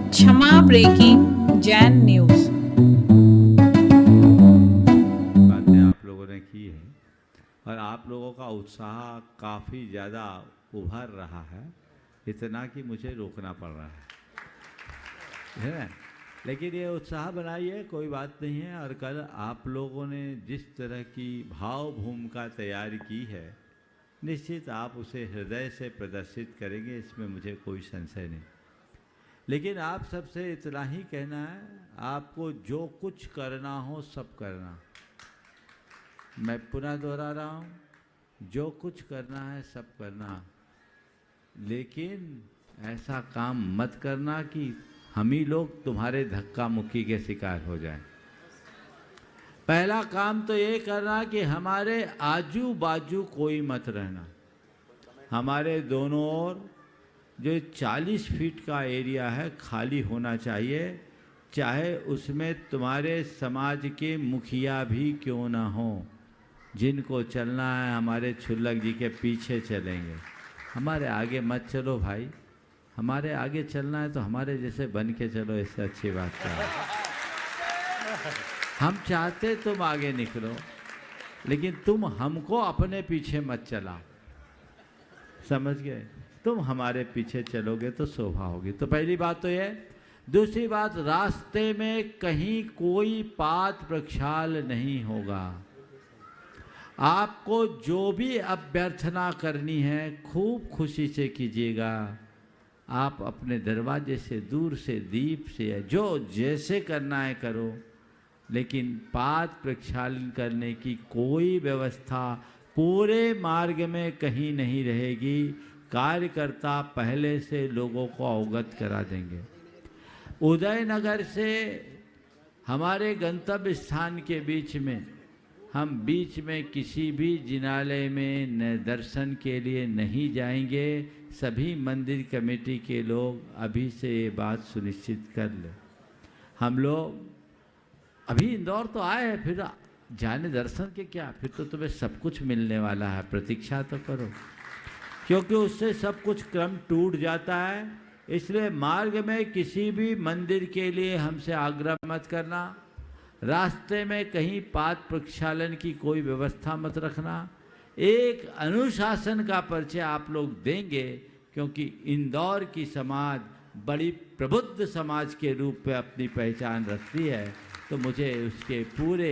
क्षमा breaking Jain news. बातें आप लोगों ने की है और आप लोगों का उत्साह काफ़ी ज़्यादा उभर रहा है, इतना कि मुझे रोकना पड़ रहा है ना। लेकिन ये उत्साह बनाइए, कोई बात नहीं है। और कल आप लोगों ने जिस तरह की भाव भूमिका तैयार की है, निश्चित आप उसे हृदय से प्रदर्शित करेंगे, इसमें मुझे कोई संशय नहीं। लेकिन आप सबसे इतना ही कहना है, आपको जो कुछ करना हो सब करना। मैं पुनः दोहरा रहा हूँ, जो कुछ करना है सब करना, लेकिन ऐसा काम मत करना कि हम ही लोग तुम्हारे धक्का मुक्की के शिकार हो जाएं। पहला काम तो ये करना कि हमारे आजू बाजू कोई मत रहना। हमारे दोनों ओर जो 40 फीट का एरिया है खाली होना चाहिए, चाहे उसमें तुम्हारे समाज के मुखिया भी क्यों ना हो। जिनको चलना है हमारे छुल्लक जी के पीछे चलेंगे, हमारे आगे मत चलो भाई। हमारे आगे चलना है तो हमारे जैसे बन के चलो, इससे अच्छी बात क्या है। हम चाहते तुम आगे निकलो, लेकिन तुम हमको अपने पीछे मत चलाओ, समझ गए। तुम हमारे पीछे चलोगे तो शोभा होगी। तो पहली बात तो ये। दूसरी बात, रास्ते में कहीं कोई पात प्रक्षाल नहीं होगा। आपको जो भी अभ्यर्थना करनी है खूब खुशी से कीजिएगा। आप अपने दरवाजे से, दूर से, दीप से, जो जैसे करना है करो, लेकिन पात प्रक्षालन करने की कोई व्यवस्था पूरे मार्ग में कहीं नहीं रहेगी। कार्यकर्ता पहले से लोगों को अवगत करा देंगे। उदयनगर से हमारे गंतव्य स्थान के बीच में, हम बीच में किसी भी जिनालय में दर्शन के लिए नहीं जाएंगे। सभी मंदिर कमेटी के लोग अभी से ये बात सुनिश्चित कर ले। हम लोग अभी इंदौर तो आए हैं, फिर जाने दर्शन के क्या, फिर तो तुम्हें सब कुछ मिलने वाला है। प्रतीक्षा तो करो, क्योंकि उससे सब कुछ क्रम टूट जाता है। इसलिए मार्ग में किसी भी मंदिर के लिए हमसे आग्रह मत करना। रास्ते में कहीं पात प्रक्षालन की कोई व्यवस्था मत रखना। एक अनुशासन का परिचय आप लोग देंगे, क्योंकि इंदौर की समाज बड़ी प्रबुद्ध समाज के रूप में अपनी पहचान रखती है। तो मुझे उसके पूरे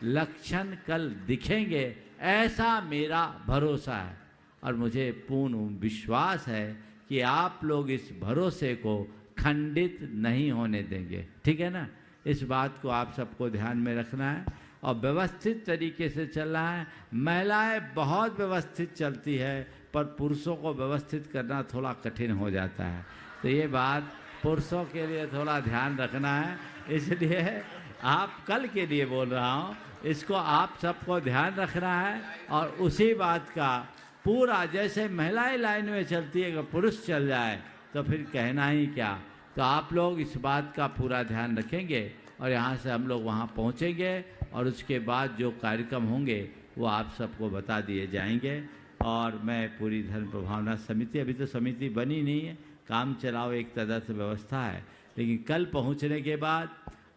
लक्षण कल दिखेंगे, ऐसा मेरा भरोसा है। और मुझे पूर्ण विश्वास है कि आप लोग इस भरोसे को खंडित नहीं होने देंगे। ठीक है ना। इस बात को आप सबको ध्यान में रखना है और व्यवस्थित तरीके से चलना है। महिलाएं बहुत व्यवस्थित चलती है, पर पुरुषों को व्यवस्थित करना थोड़ा कठिन हो जाता है। तो ये बात पुरुषों के लिए थोड़ा ध्यान रखना है। इसलिए आप कल के लिए बोल रहा हूँ, इसको आप सबको ध्यान रखना है। और उसी बात का पूरा, जैसे महिलाएं लाइन में चलती है, अगर पुरुष चल जाए तो फिर कहना ही क्या। तो आप लोग इस बात का पूरा ध्यान रखेंगे और यहाँ से हम लोग वहाँ पहुँचेंगे और उसके बाद जो कार्यक्रम होंगे वो आप सबको बता दिए जाएंगे। और मैं पूरी धर्म प्रभावना समिति, अभी तो समिति बनी नहीं है, काम चलाओ एक तरह से व्यवस्था है, लेकिन कल पहुँचने के बाद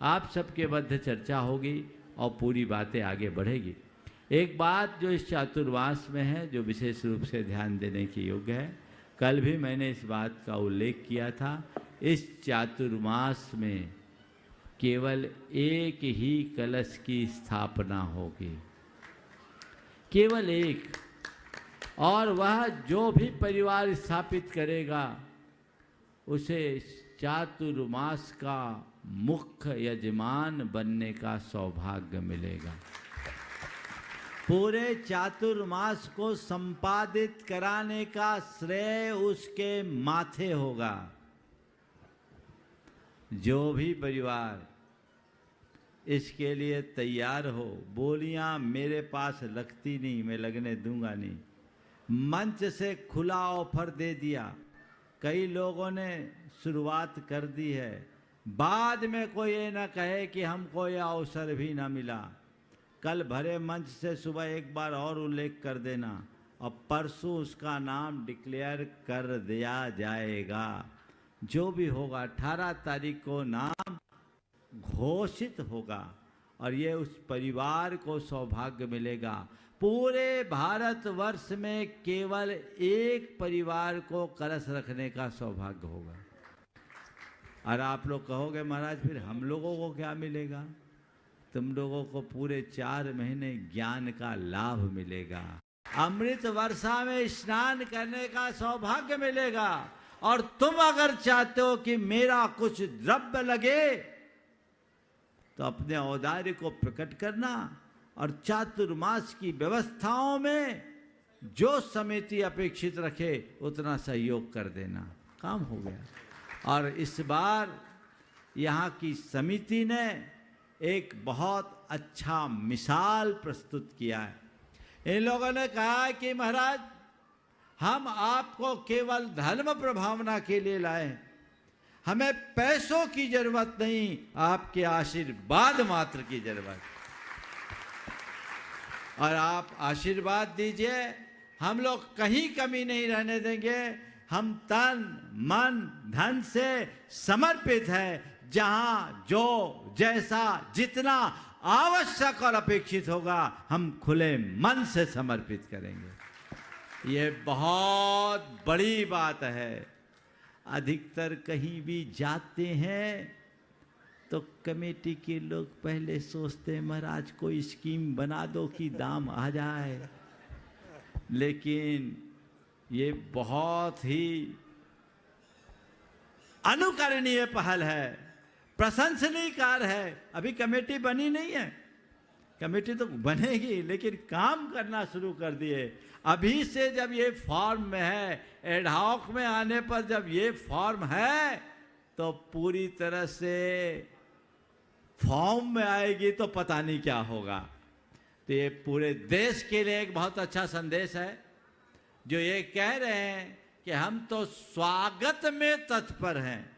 आप सबके मध्य चर्चा होगी और पूरी बातें आगे बढ़ेगी। एक बात जो इस चातुर्मास में है, जो विशेष रूप से ध्यान देने की योग्य है, कल भी मैंने इस बात का उल्लेख किया था। इस चातुर्मास में केवल एक ही कलश की स्थापना होगी, केवल एक। और वह जो भी परिवार स्थापित करेगा उसे चातुर्मास का मुख्य यजमान बनने का सौभाग्य मिलेगा। पूरे चातुर्मास को संपादित कराने का श्रेय उसके माथे होगा। जो भी परिवार इसके लिए तैयार हो, बोलियां मेरे पास लगती नहीं, मैं लगने दूंगा नहीं। मंच से खुला ऑफर दे दिया, कई लोगों ने शुरुआत कर दी है। बाद में कोई ये ना कहे कि हमको यह अवसर भी ना मिला। कल भरे मंच से सुबह एक बार और उल्लेख कर देना और परसों उसका नाम डिक्लेयर कर दिया जाएगा। जो भी होगा 18 तारीख को नाम घोषित होगा और ये उस परिवार को सौभाग्य मिलेगा। पूरे भारतवर्ष में केवल एक परिवार को कलश रखने का सौभाग्य होगा। और आप लोग कहोगे महाराज फिर हम लोगों को क्या मिलेगा? तुम लोगों को पूरे 4 महीने ज्ञान का लाभ मिलेगा, अमृत वर्षा में स्नान करने का सौभाग्य मिलेगा। और तुम अगर चाहते हो कि मेरा कुछ द्रव्य लगे तो अपने औदार्य को प्रकट करना और चातुर्मास की व्यवस्थाओं में जो समिति अपेक्षित रखे उतना सहयोग कर देना, काम हो गया। और इस बार यहाँ की समिति ने एक बहुत अच्छा मिसाल प्रस्तुत किया है। इन लोगों ने कहा कि महाराज हम आपको केवल धर्म प्रभावना के लिए लाए हैं, हमें पैसों की जरूरत नहीं, आपके आशीर्वाद मात्र की जरूरत। और आप आशीर्वाद दीजिए, हम लोग कहीं कमी नहीं रहने देंगे। हम तन मन धन से समर्पित है, जहां जो जैसा जितना आवश्यक और अपेक्षित होगा हम खुले मन से समर्पित करेंगे। ये बहुत बड़ी बात है। अधिकतर कहीं भी जाते हैं तो कमेटी के लोग पहले सोचते हैं महाराज कोई स्कीम बना दो कि दाम आ जाए, लेकिन ये बहुत ही अनुकरणीय पहल है, प्रशंसनीय कार्य है। अभी कमेटी बनी नहीं है, कमेटी तो बनेगी, लेकिन काम करना शुरू कर दिए। अभी से जब ये फॉर्म में है, एडहॉक में आने पर जब ये फॉर्म है तो पूरी तरह से फॉर्म में आएगी तो पता नहीं क्या होगा। तो ये पूरे देश के लिए एक बहुत अच्छा संदेश है, जो ये कह रहे हैं कि हम तो स्वागत में तत्पर हैं।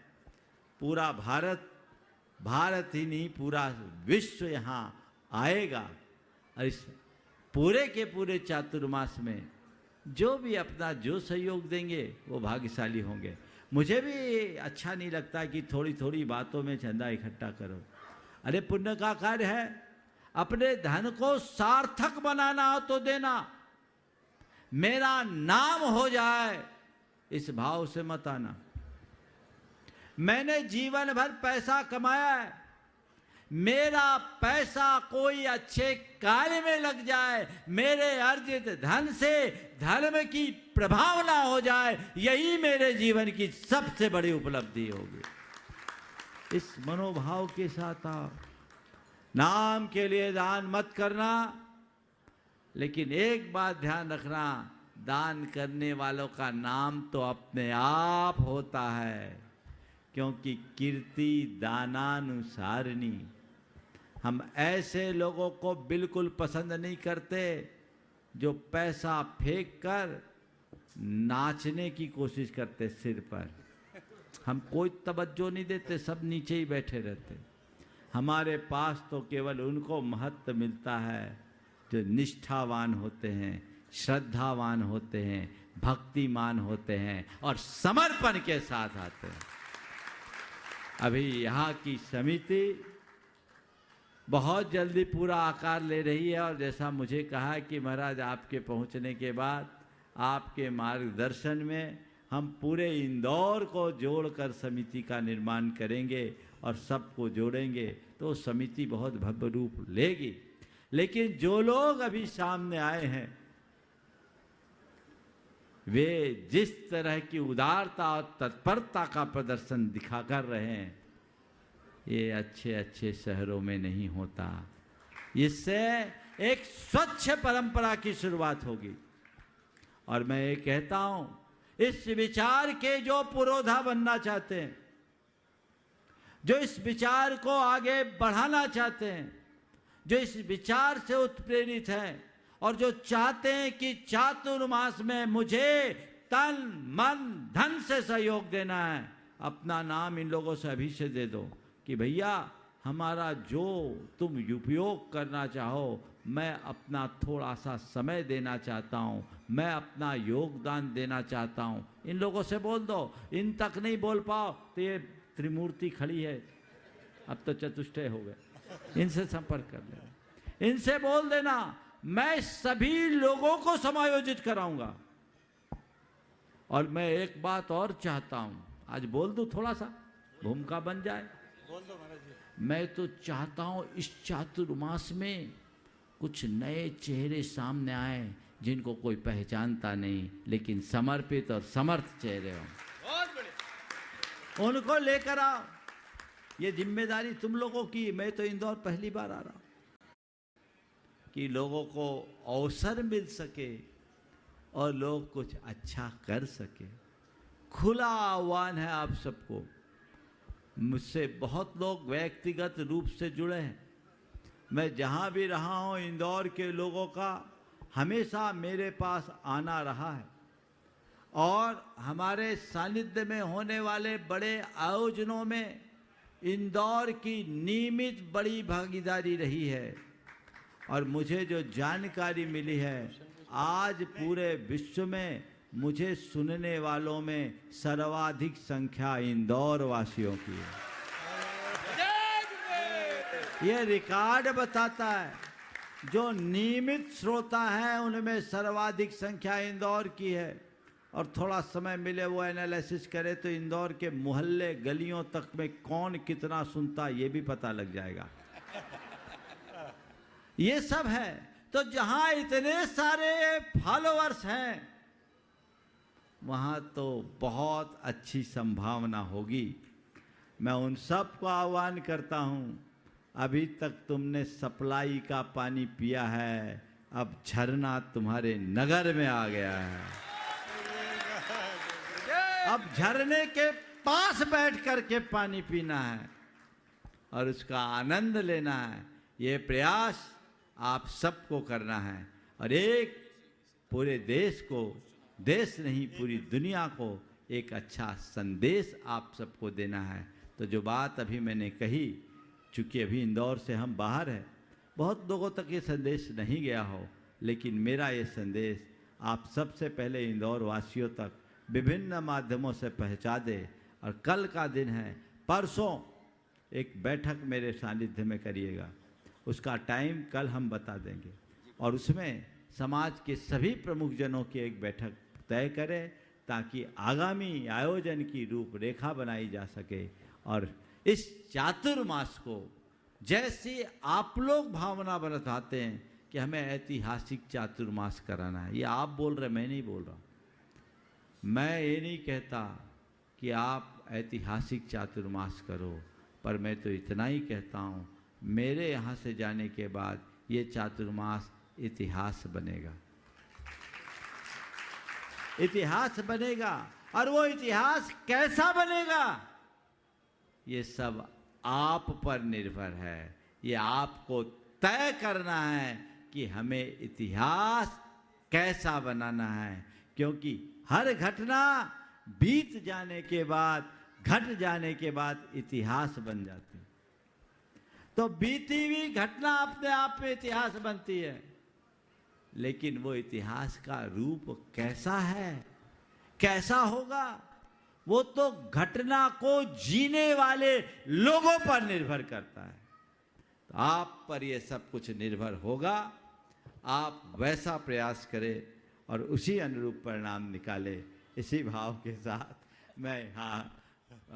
पूरा भारत ही नहीं पूरा विश्व यहाँ आएगा और इस पूरे के पूरे चातुर्मास में जो भी अपना जो सहयोग देंगे वो भाग्यशाली होंगे। मुझे भी अच्छा नहीं लगता कि थोड़ी थोड़ी बातों में चंदा इकट्ठा करो। अरे पुण्य का कार्य है, अपने धन को सार्थक बनाना हो तो देना, मेरा नाम हो जाए इस भाव से मत आना। मैंने जीवन भर पैसा कमाया है, मेरा पैसा कोई अच्छे कार्य में लग जाए, मेरे अर्जित धन से धर्म की प्रभावना हो जाए, यही मेरे जीवन की सबसे बड़ी उपलब्धि होगी। इस मनोभाव के साथ आओ। नाम के लिए दान मत करना, लेकिन एक बात ध्यान रखना, दान करने वालों का नाम तो अपने आप होता है, क्योंकि कीर्ति दानानुसारिणी। हम ऐसे लोगों को बिल्कुल पसंद नहीं करते जो पैसा फेंक कर नाचने की कोशिश करते सिर पर। हम कोई तवज्जो नहीं देते, सब नीचे ही बैठे रहते। हमारे पास तो केवल उनको महत्व मिलता है जो निष्ठावान होते हैं, श्रद्धावान होते हैं, भक्तिमान होते हैं और समर्पण के साथ आते हैं। अभी यहाँ की समिति बहुत जल्दी पूरा आकार ले रही है और जैसा मुझे कहा कि महाराज आपके पहुँचने के बाद आपके मार्गदर्शन में हम पूरे इंदौर को जोड़कर समिति का निर्माण करेंगे और सबको जोड़ेंगे तो समिति बहुत भव्य रूप लेगी। लेकिन जो लोग अभी सामने आए हैं वे जिस तरह की उदारता और तत्परता का प्रदर्शन दिखा कर रहे हैं, ये अच्छे अच्छे शहरों में नहीं होता। इससे एक स्वच्छ परंपरा की शुरुआत होगी। और मैं ये कहता हूं, इस विचार के जो पुरोधा बनना चाहते हैं, जो इस विचार को आगे बढ़ाना चाहते हैं, जो इस विचार से उत्प्रेरित हैं और जो चाहते हैं कि चातुर्मास में मुझे तन मन धन से सहयोग देना है, अपना नाम इन लोगों से अभी से दे दो कि भैया हमारा जो तुम उपयोग करना चाहो, मैं अपना थोड़ा सा समय देना चाहता हूँ, मैं अपना योगदान देना चाहता हूँ। इन लोगों से बोल दो। इन तक नहीं बोल पाओ तो ये त्रिमूर्ति खड़ी है, अब तो चतुष्टय हो गए, इनसे संपर्क कर लेना, इनसे बोल देना मैं सभी लोगों को समायोजित कराऊंगा। और मैं एक बात और चाहता हूं, आज बोल दूं, थोड़ा सा भूमिका बन जाए। बोल दो महाराज जी। मैं तो चाहता हूं इस चातुर्मास में कुछ नए चेहरे सामने आए जिनको कोई पहचानता नहीं, लेकिन समर्पित और समर्थ चेहरे हों। बहुत बढ़िया। उनको लेकर आओ। ये जिम्मेदारी तुम लोगों की। मैं तो इंदौर पहली बार आ रहा हूं कि लोगों को अवसर मिल सके और लोग कुछ अच्छा कर सके। खुला आह्वान है आप सबको। मुझसे बहुत लोग व्यक्तिगत रूप से जुड़े हैं। मैं जहाँ भी रहा हूँ, इंदौर के लोगों का हमेशा मेरे पास आना रहा है और हमारे सानिध्य में होने वाले बड़े आयोजनों में इंदौर की नियमित बड़ी भागीदारी रही है। और मुझे जो जानकारी मिली है, आज पूरे विश्व में मुझे सुनने वालों में सर्वाधिक संख्या इंदौर वासियों की है। यह रिकॉर्ड बताता है, जो नियमित श्रोता हैं उनमें सर्वाधिक संख्या इंदौर की है। और थोड़ा समय मिले वो एनालिसिस करे तो इंदौर के मोहल्ले गलियों तक में कौन कितना सुनता ये भी पता लग जाएगा। ये सब है। तो जहां इतने सारे फॉलोअर्स हैं वहां तो बहुत अच्छी संभावना होगी। मैं उन सब को आह्वान करता हूं, अभी तक तुमने सप्लाई का पानी पिया है, अब झरना तुम्हारे नगर में आ गया है। अब झरने के पास बैठ करके पानी पीना है और उसका आनंद लेना है। ये प्रयास आप सबको करना है और एक पूरे देश को, देश नहीं पूरी दुनिया को एक अच्छा संदेश आप सबको देना है। तो जो बात अभी मैंने कही, चूँकि अभी इंदौर से हम बाहर हैं, बहुत लोगों तक ये संदेश नहीं गया हो, लेकिन मेरा ये संदेश आप सबसे पहले इंदौर वासियों तक विभिन्न माध्यमों से पहुंचा दे। और कल का दिन है, परसों एक बैठक मेरे सानिध्य में करिएगा, उसका टाइम कल हम बता देंगे और उसमें समाज के सभी प्रमुख जनों की एक बैठक तय करें ताकि आगामी आयोजन की रूपरेखा बनाई जा सके। और इस चातुर्मास को जैसी आप लोग भावना बनाते हैं कि हमें ऐतिहासिक चातुर्मास कराना है, ये आप बोल रहे, मैं नहीं बोल रहा। मैं ये नहीं कहता कि आप ऐतिहासिक चातुर्मास करो, पर मैं तो इतना ही कहता हूँ, मेरे यहाँ से जाने के बाद ये चातुर्मास इतिहास बनेगा, इतिहास बनेगा। और वो इतिहास कैसा बनेगा ये सब आप पर निर्भर है। ये आपको तय करना है कि हमें इतिहास कैसा बनाना है, क्योंकि हर घटना बीत जाने के बाद, घट जाने के बाद इतिहास बन जाती है। तो बीती हुई घटना अपने आप में इतिहास बनती है, लेकिन वो इतिहास का रूप कैसा है, कैसा होगा, वो तो घटना को जीने वाले लोगों पर निर्भर करता है। तो आप पर ये सब कुछ निर्भर होगा। आप वैसा प्रयास करें और उसी अनुरूप परिणाम निकाले। इसी भाव के साथ मैं, हाँ,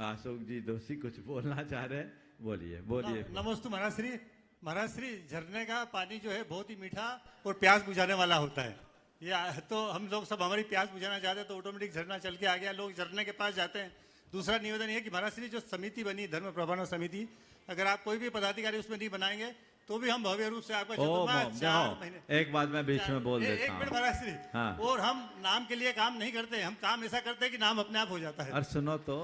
अशोक जी दोषी कुछ बोलना चाह रहे हैं, बोलिए बोलिए। नमस्ते महाराज श्री। महाराज श्री, झरने का पानी जो है बहुत ही मीठा और प्यास बुझाने वाला होता है। ये तो हम लोग सब हमारी प्यास बुझाना चाहते हैं तो ऑटोमेटिक झरना चल के आ गया, लोग झरने के पास जाते हैं। दूसरा निवेदन ये कि महाराज श्री, जो समिति बनी धर्म प्रबंधन समिति, अगर आप कोई भी पदाधिकारी उसमें नहीं बनाएंगे तो भी हम भव्य रूप से आपका चतुर्मास 4 महीने। एक बात मैं बीच में बोल देता हूँ, एक मिनट महाराज श्री। हाँ। और हम नाम के लिए काम नहीं करते, हम काम ऐसा करते हैं कि नाम अपने आप हो जाता है। और सुनो तो,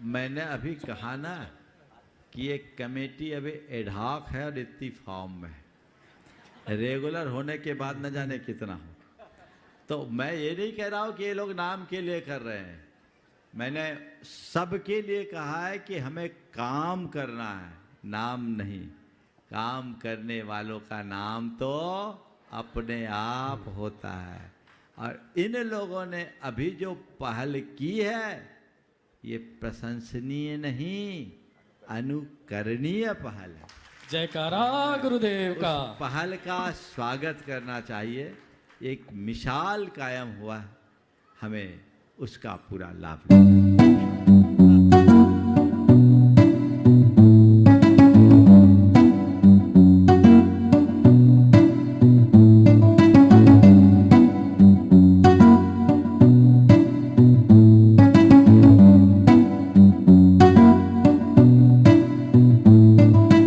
मैंने अभी कहा ना कि एक कमेटी अभी एडहॉक है और इतनी फॉर्म में है, रेगुलर होने के बाद न जाने कितना हो। तो मैं ये नहीं कह रहा हूँ कि ये लोग नाम के लिए कर रहे हैं, मैंने सबके लिए कहा है कि हमें काम करना है, नाम नहीं, काम करने वालों का नाम तो अपने आप होता है। और इन लोगों ने अभी जो पहल की है ये प्रशंसनीय नहीं, अनुकरणीय पहल है। जयकारा गुरुदेव उस का। पहल का स्वागत करना चाहिए। एक मिसाल कायम हुआ, हमें उसका पूरा लाभ लेना।